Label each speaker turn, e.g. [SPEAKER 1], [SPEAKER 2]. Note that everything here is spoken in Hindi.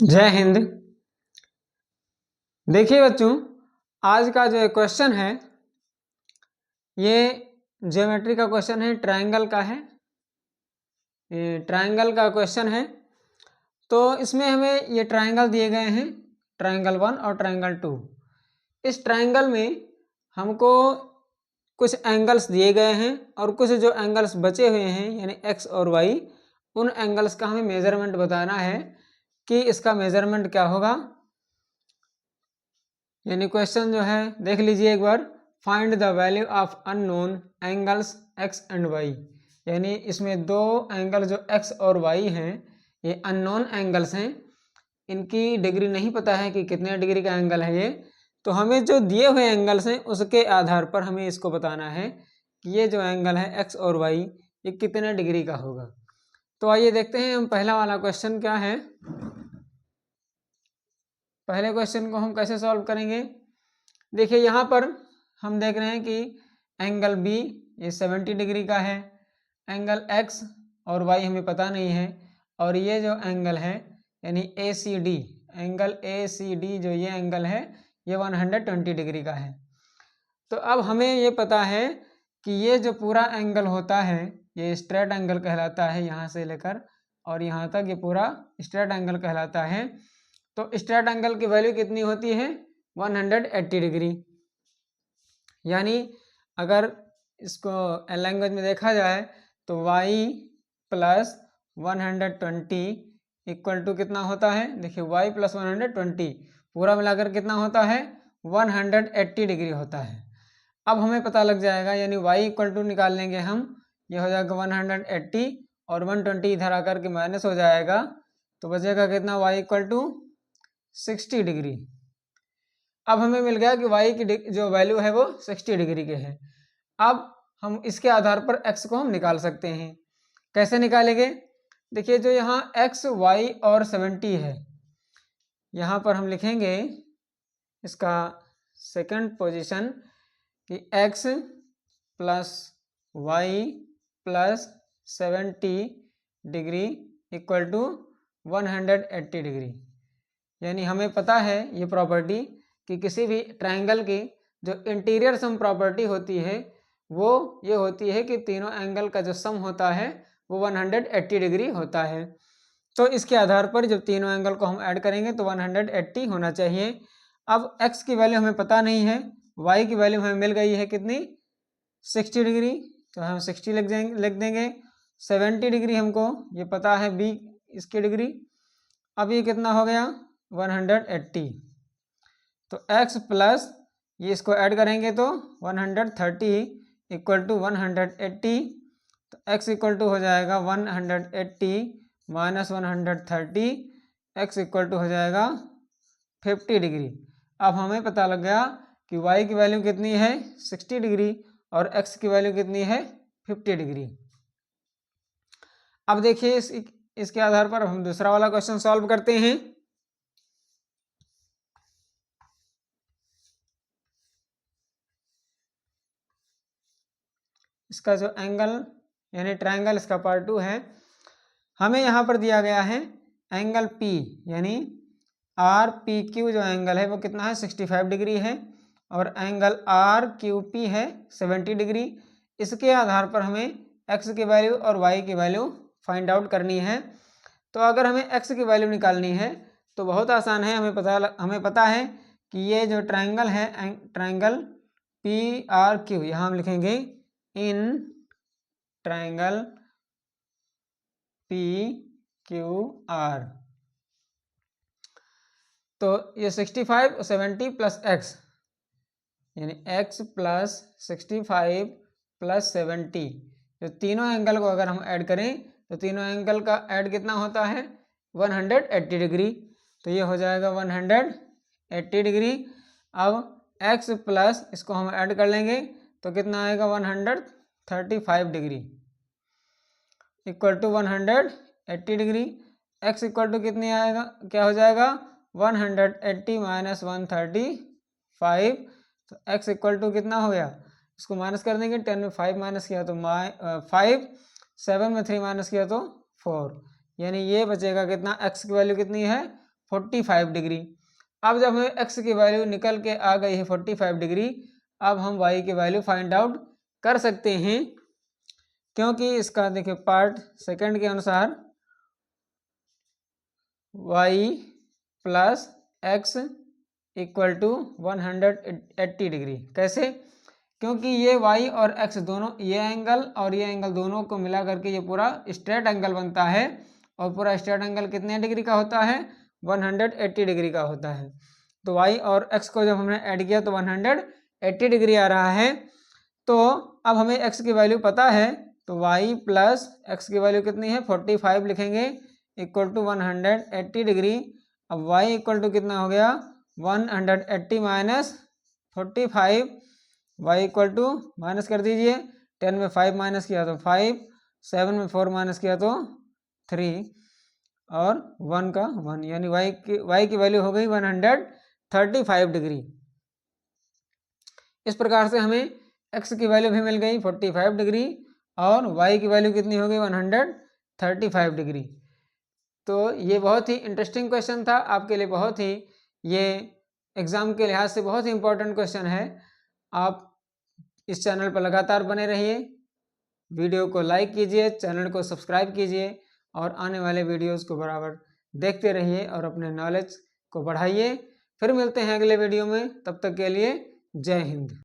[SPEAKER 1] जय हिंद। देखिए बच्चों, आज का जो क्वेश्चन है ये ज्योमेट्री का क्वेश्चन है, ट्रायंगल का है। ये ट्रायंगल का क्वेश्चन है, तो इसमें हमें ये ट्रायंगल दिए गए हैं, ट्रायंगल 1 और ट्रायंगल 2। इस ट्रायंगल में हमको कुछ एंगल्स दिए गए हैं और कुछ जो एंगल्स बचे हुए हैं यानी एक्स और वाई, उन एंगल्स का हमें मेजरमेंट बताना है कि इसका मेजरमेंट क्या होगा। यानी क्वेश्चन जो है देख लीजिए एक बार, find the value of unknown angles X and Y. यानी इसमें दो एंगल जो एक्स और वाई हैं ये अननोन एंगल्स हैं, इनकी डिग्री नहीं पता है कि कितने डिग्री का एंगल है ये। तो हमें जो दिए हुए एंगल्स हैं उसके आधार पर हमें इसको बताना है कि ये जो एंगल है एक्स और वाई ये कितने डिग्री का होगा। तो आइए देखते हैं हम पहला वाला क्वेश्चन क्या है। पहले क्वेश्चन को हम कैसे सॉल्व करेंगे। देखिए यहाँ पर हम देख रहे हैं कि एंगल बी ये 70 डिग्री का है, एंगल एक्स और वाई हमें पता नहीं है, और ये जो एंगल है यानी A C D, angle A C D जो ये एंगल है ये 120 डिग्री का है। तो अब हमें ये पता है कि ये जो पूरा एंगल होता है ये स्ट्रेट एंगल कहलाता है, यहाँ से लेकर और यहाँ तक ये पूरा स्ट्रेट एंगल कहलाता है। तो स्ट्रेट एंगल की वैल्यू कितनी होती है 180 डिग्री। यानी अगर इसको लैंग्वेज में देखा जाए तो y प्लस 120 इक्वल टू कितना होता है। देखिए y प्लस 120 पूरा मिलाकर कितना होता है 180 डिग्री होता है। अब हमें पता लग जाएगा, यानी y इक्वल टू निकाल लेंगे हम, ये हो जाएगा 180 और 120 इधर आकर के माइनस हो जाएगा, तो बचेगा कितना y इक्वल टू 60 डिग्री। अब हमें मिल गया कि y की जो वैल्यू है वो 60 डिग्री के है। अब हम इसके आधार पर x को हम निकाल सकते हैं। कैसे निकालेंगे। देखिए जो यहाँ x, y और 70 है, यहाँ पर हम लिखेंगे इसका सेकंड पोजीशन कि x plus y plus 70 degree equal to 180 degree. यानी हमें पता है ये प्रॉपर्टी कि किसी भी ट्रायंगल की जो इंटीरियर सम प्रॉपर्टी होती है वो ये होती है कि तीनों एंगल का जो सम होता है वो 180 डिग्री होता है। तो इसके आधार पर जब तीनों एंगल को हम ऐड करेंगे तो 180 होना चाहिए। अब x की वैल्यू हमें पता नहीं है, y की वैल्यू हमें मिल गई है कितनी 60 डिग्री, तो हम 60 लिख देंगे। 70 डिग्री हमको ये पता है b इसकी डिग्री। अब ये कितना हो गया 180, तो x प्लस ये इसको ऐड करेंगे तो 130 इक्वल टू 180, तो x इक्वल टू हो जाएगा 180 माइनस 130, x इक्वल टू हो जाएगा 50 डिग्री। अब हमें पता लग गया कि y की वैल्यू कितनी है 60 डिग्री और x की वैल्यू कितनी है 50 डिग्री। अब देखिए इसके आधार पर हम दूसरा वाला क्वेश्चन सॉल्व करते हैं। इसका जो एंगल यानी ट्रायंगल इसका पार्ट 2 है, हमें यहाँ पर दिया गया है एंगल P यानी आर पी क्यू जो एंगल है वो कितना है 65 डिग्री है और एंगल आर क्यू पी है 70 डिग्री। इसके आधार पर हमें x की वैल्यू और y की वैल्यू फाइंड आउट करनी है। तो अगर हमें x की वैल्यू निकालनी है तो बहुत आसान है, हमें पता है कि ये जो ट्रायंगल है ट्रायंगल पी आर क्यू, यहाँ हम लिखेंगे in triangle P Q R. तो ये 65 और 70 प्लस x यानी x प्लस 65 प्लस 70, जो तीनों एंगल को अगर हम ऐड करें तो तीनों एंगल का ऐड कितना होता है 180 डिग्री, तो ये हो जाएगा 180 डिग्री। अब x प्लस इसको हम ऐड कर लेंगे तो कितना आएगा 135 degree equal to 180 degree. x equal to कितनी आएगा, क्या हो जाएगा 180 माइनस 135, तो x इक्वल टू कितना हो गया, इसको माइनस कर देंगे, 10 में 5 माइनस किया तो 5, 7 में 3 माइनस किया तो 4, यानी ये बचेगा कितना x की वैल्यू कितनी है 45 डिग्री। अब जब हमें x की वैल्यू निकल के आ गई है 45 डिग्री, अब हम y की वैल्यू फाइंड आउट कर सकते हैं, क्योंकि इसका देखिए पार्ट सेकंड के अनुसार y plus x equal to 180 degree. कैसे? क्योंकि ये y और x दोनों, ये एंगल और ये एंगल दोनों को मिला करके ये पूरा स्ट्रेट एंगल बनता है, और पूरा स्ट्रेट एंगल कितने डिग्री का होता है? 180 डिग्री का होता है। तो y और x को जब हमने ऐड किया तो 180 डिग्री आ रहा है। तो अब हमें x की वैल्यू पता है, तो y प्लस एक्स की वैल्यू कितनी है? 45 लिखेंगे इक्वल टू 180 डिग्री। अब y इक्वल टू कितना हो गया? 180 minus 45, y equal to minus कर दीजिए, 10 में 5 माइनस किया तो 5, 7 में 4 माइनस किया तो 3, और 1 का 1, यानी y की वैल्यू हो गई 135 डिग्री। इस प्रकार से हमें x की वैल्यू भी मिल गई 45 डिग्री, और y की वैल्यू कितनी हो गई? 135 डिग्री। तो ये बहुत ही इंटरेस्टिंग क्वेश्चन था आपके लिए, बहुत ही ये एग्ज़ाम के लिहाज से बहुत ही इम्पोर्टेंट क्वेश्चन है। आप इस चैनल पर लगातार बने रहिए, वीडियो को लाइक कीजिए, चैनल को सब्सक्राइब कीजिए, और आने वाले वीडियोस को बराबर देखते रहिए और अपने नॉलेज को बढ़ाइए। फिर मिलते हैं अगले वीडियो में, तब तक के लिए जय हिंद।